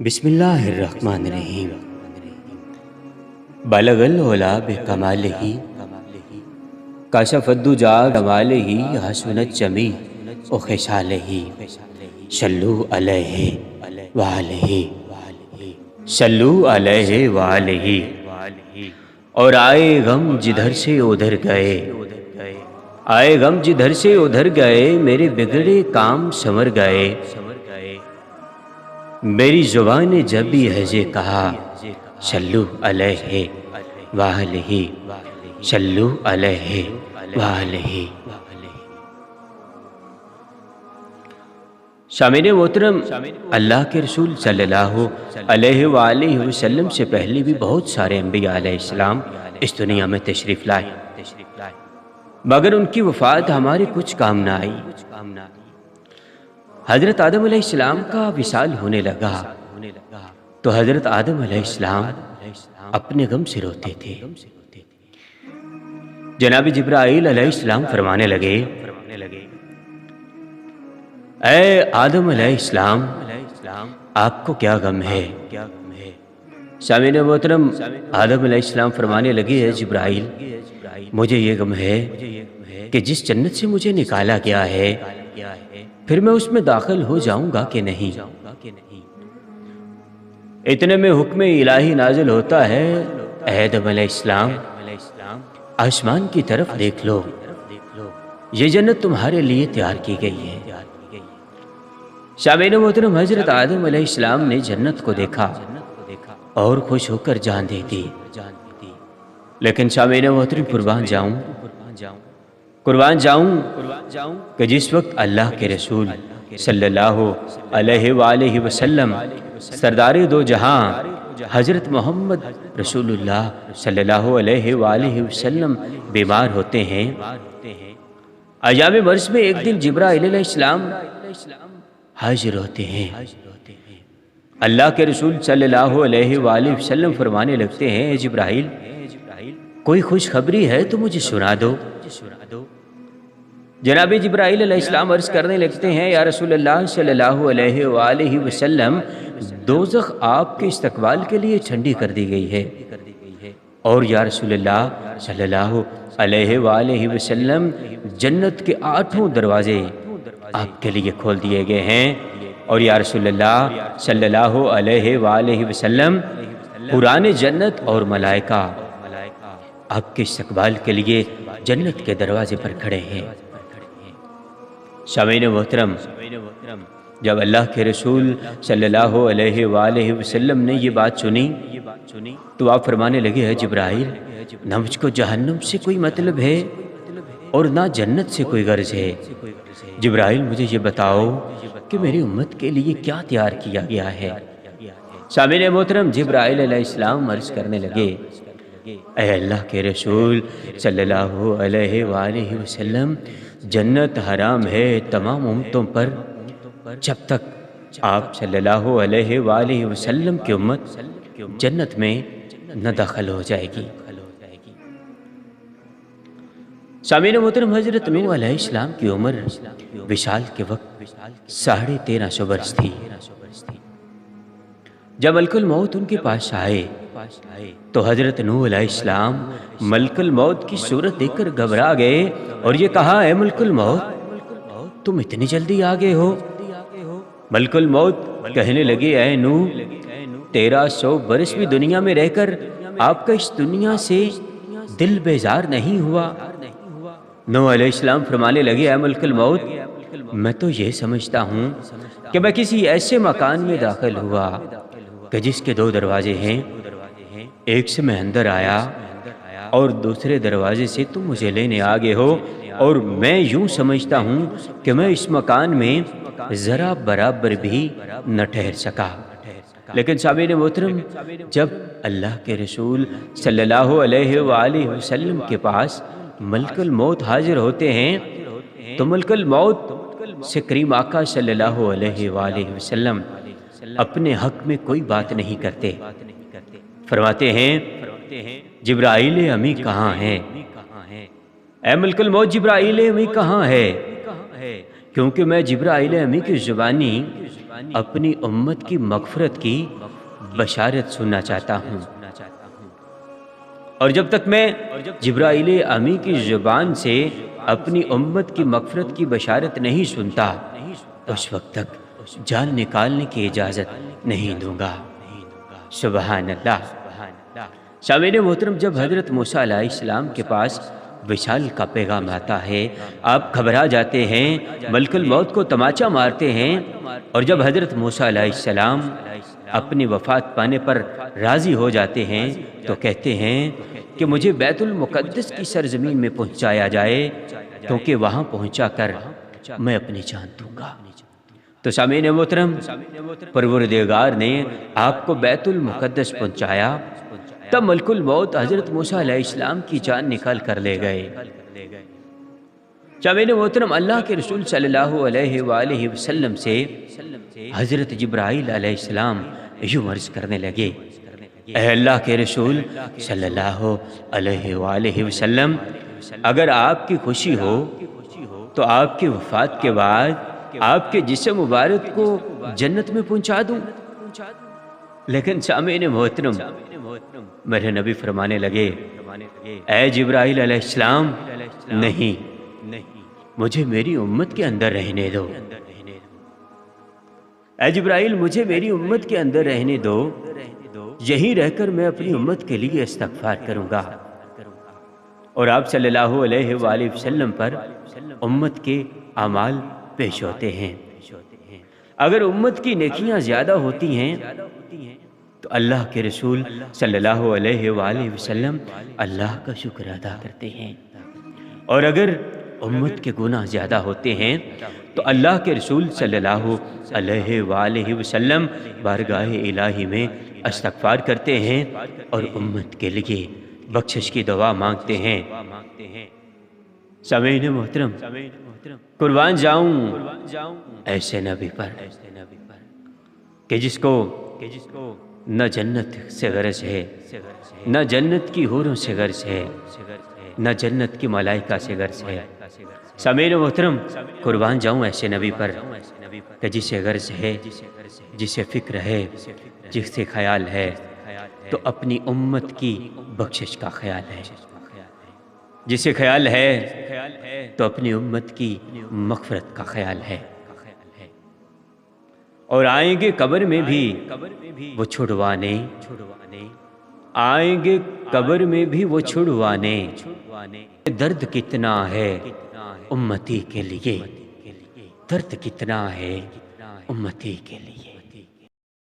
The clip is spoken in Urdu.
بسم اللہ الرحمن الرحیم۔ بلغ العلا بکمالہ کشف الدجا جمالہ حسنت جمیع خصالہ صلو علیہ وآلہ صلو علیہ وآلہ۔ اور آئے غم جدھر سے ادھر گئے، آئے غم جدھر سے ادھر گئے، میرے بگڑے کام سنور گئے۔ میری زبان نے جب بھی ہے کہا صلو علیہ وآلہ صلو علیہ وآلہ۔ سامعین محترم، اللہ کے رسول صلی اللہ علیہ وآلہ وسلم سے پہلے بھی بہت سارے انبیاء علیہ السلام اس دنیا میں تشریف لائے، مگر ان کی وفات ہمارے کچھ کام نہ آئی۔ حضرت آدم علیہ السلام کا وصال ہونے لگا تو حضرت آدم علیہ السلام اپنے غم سے روتے تھے۔ جناب جبرائیل علیہ السلام فرمانے لگے، اے آدم علیہ السلام، آپ کو کیا غم ہے؟ سامعین محترم، آدم علیہ السلام فرمانے لگے، اے جبرائیل، مجھے یہ غم ہے کہ جس جنت سے مجھے نکالا گیا ہے پھر میں اس میں داخل ہو جاؤں گا کہ نہیں۔ اتنے میں حکم الہی نازل ہوتا ہے، اے آدم علیہ السلام، آسمان کی طرف دیکھ لو، یہ جنت تمہارے لیے تیار کی گئی ہے۔ سامعین محترم، حضرت آدم علیہ السلام نے جنت کو دیکھا اور خوش ہو کر جان دے دی۔ لیکن سامعین محترم، قربان جاؤں کہ جس وقت اللہ کے رسول صلی اللہ علیہ وآلہ وسلم سردار دو جہاں حضرت محمد رسول اللہ صلی اللہ علیہ وآلہ وسلم بیمار ہوتے ہیں، ایام مرض میں ایک دن جبرائیل علیہ السلام حاضر ہوتے ہیں۔ اللہ کے رسول صلی اللہ علیہ وآلہ وسلم فرمانے لگتے ہیں، اے جبرائیل، کوئی خوشخبری ہے تو مجھے سنا دو۔ جناب جبرائیل علیہ السلام عرض کرنے لگتے ہیں، یا رسول اللہ صلی اللہ علیہ وآلہ وسلم، دوزخ آپ کے استقبال کے لیے ٹھنڈی کر دی گئی ہے، اور یا رسول اللہ صلی اللہ علیہ وآلہ وسلم، جنت کے 8 دروازے آپ کے لیے کھول دیے گئے ہیں، اور یا رسول اللہ صلی اللہ علیہ وآلہ وسلم، قرآن جنت اور ملائکہ آپ کے استقبال کے لیے جنت کے دروازے پر کھڑے ہیں۔ سامعین محترم، جب اللہ کے رسول صلی اللہ علیہ وآلہ وسلم نے یہ بات سنی تو آپ فرمانے لگے، ہے جبرائیل، نہ مجھ کو جہنم سے کوئی مطلب ہے اور نہ جنت سے کوئی غرض ہے۔ جبرائیل، مجھے یہ بتاؤ کہ میری امت کے لیے کیا تیار کیا گیا ہے۔ سامعین محترم، جبرائیل علیہ السلام عرض کرنے لگے، اے اللہ کے رسول صلی اللہ علیہ وآلہ وسلم، جنت حرام ہے تمام امتوں پر جب تک آپ صلی اللہ علیہ وآلہ وسلم کی امت جنت میں نہ داخل ہو جائے گی۔ سامعین محترم، حضرت نوح علیہ السلام کی عمر وصال کے وقت 1350 برس تھی۔ جب ملک الموت ان کے پاس آئے تو حضرت نوح علیہ السلام ملک الموت کی صورت دیکھ کر گھبرا گئے اور یہ کہا، اے ملک الموت، تم اتنی جلدی آگے ہو؟ ملک الموت کہنے لگے، اے نوح، 1300 برس بھی دنیا میں رہ کر آپ کا اس دنیا سے دل بیزار نہیں ہوا؟ نوح علیہ السلام فرمانے لگے، اے ملک الموت، میں تو یہ سمجھتا ہوں کہ میں کسی ایسے مکان میں داخل ہوا کہ جس کے 2 دروازے ہیں، ایک سے میں اندر آیا اور دوسرے دروازے سے تم مجھے لینے آگے ہو، اور میں یوں سمجھتا ہوں کہ میں اس مکان میں ذرا برابر بھی نہ ٹھہر سکا۔ لیکن سامعین محترم، جب اللہ کے رسول صلی اللہ علیہ وآلہ وسلم کے پاس ملک الموت حاضر ہوتے ہیں تو ملک الموت سے کریم آقا صلی اللہ علیہ وآلہ وسلم اپنے حق میں کوئی بات نہیں کرتے۔ فرماتے ہیں، جبرائیل امی کہاں ہیں؟ اے ملک الموت، جبرائیل امی کہاں ہے؟ کیونکہ میں جبرائیل امی کی زبانی اپنی امت کی مغفرت کی بشارت سننا چاہتا ہوں، اور جب تک میں جبرائیل امی کی زبان سے اپنی امت کی مغفرت کی بشارت نہیں سنتا، اس وقت تک جان نکالنے کی اجازت نہیں دوں گا۔ سبحان اللہ۔ سامعین محترم، جب حضرت موسیٰ علیہ السلام کے پاس وصال کا پیغام آتا ہے، آپ گھبرا جاتے ہیں، ملک الموت کو تماچا مارتے ہیں، اور جب حضرت موسیٰ علیہ السلام اپنی وفات پانے پر راضی ہو جاتے ہیں تو کہتے ہیں کہ مجھے بیت المقدس کی سرزمین میں پہنچایا جائے، کیونکہ وہاں پہنچا کر میں اپنی جان دوں گا۔ تو سامعین محترم، پروردگار نے آپ کو بیت المقدس پہنچایا، تب ملک الموت حضرت موسیٰ علیہ السلام کی جان نکال کر لے گئے۔ سامعین محترم، اللہ کے رسول صلی اللہ علیہ وآلہ وسلم سے حضرت جبرائیل علیہ السلام یوں عرض کرنے لگے، اے اللہ کے رسول صلی اللہ علیہ وآلہ وسلم، اگر آپ کی خوشی ہو تو آپ کی وفات کے بعد آپ کے جسم مبارک کو جنت میں پہنچا دوں۔ لیکن سامعین محترم، میرے نبی فرمانے لگے، اے جبرائیل علیہ السلام، نہیں، مجھے میری امت کے اندر رہنے دو۔ اے جبرائیل، مجھے میری امت کے اندر رہنے دو، یہیں رہ کر میں اپنی امت کے لیے استغفار کروں گا۔ اور آپ صلی اللہ علیہ وآلہ وسلم پر امت کے اعمال پیش ہوتے ہیں۔ اگر امت کی نیکیاں زیادہ ہوتی ہیں تو اللہ کے رسول صلی اللہ علیہ وآلہ وسلم اللہ کا شکر ادا کرتے ہیں، اور اگر امت کے گناہ زیادہ ہوتے ہیں تو اللہ کے رسول صلی اللہ علیہ وآلہ وسلم بارگاہ الہی میں استغفار کرتے ہیں اور امت کے لیے بخشش کی دعا مانگتے ہیں۔ سامعین محترم، قربان جاؤں ایسے نبی پر کہ جس کو نہ جنت سے غرض ہے، نہ جنت کی حوروں سے غرض ہے، نہ جنت کی ملائکہ سے غرض ہے۔ سامعین محترم، قربان جاؤں ایسے نبی پر کہ جسے غرض ہے، جسے فکر ہے، جس سے خیال ہے تو اپنی امت کی بخشش کا خیال ہے، جسے خیال ہے تو اپنی امت کی مغفرت کا خیال ہے۔ اور آئیں گے قبر میں بھی وہ چھڑوانے، آئیں گے قبر میں بھی وہ چھڑوانے، درد کتنا ہے امتی کے لیے، درد کتنا ہے امتی کے لیے۔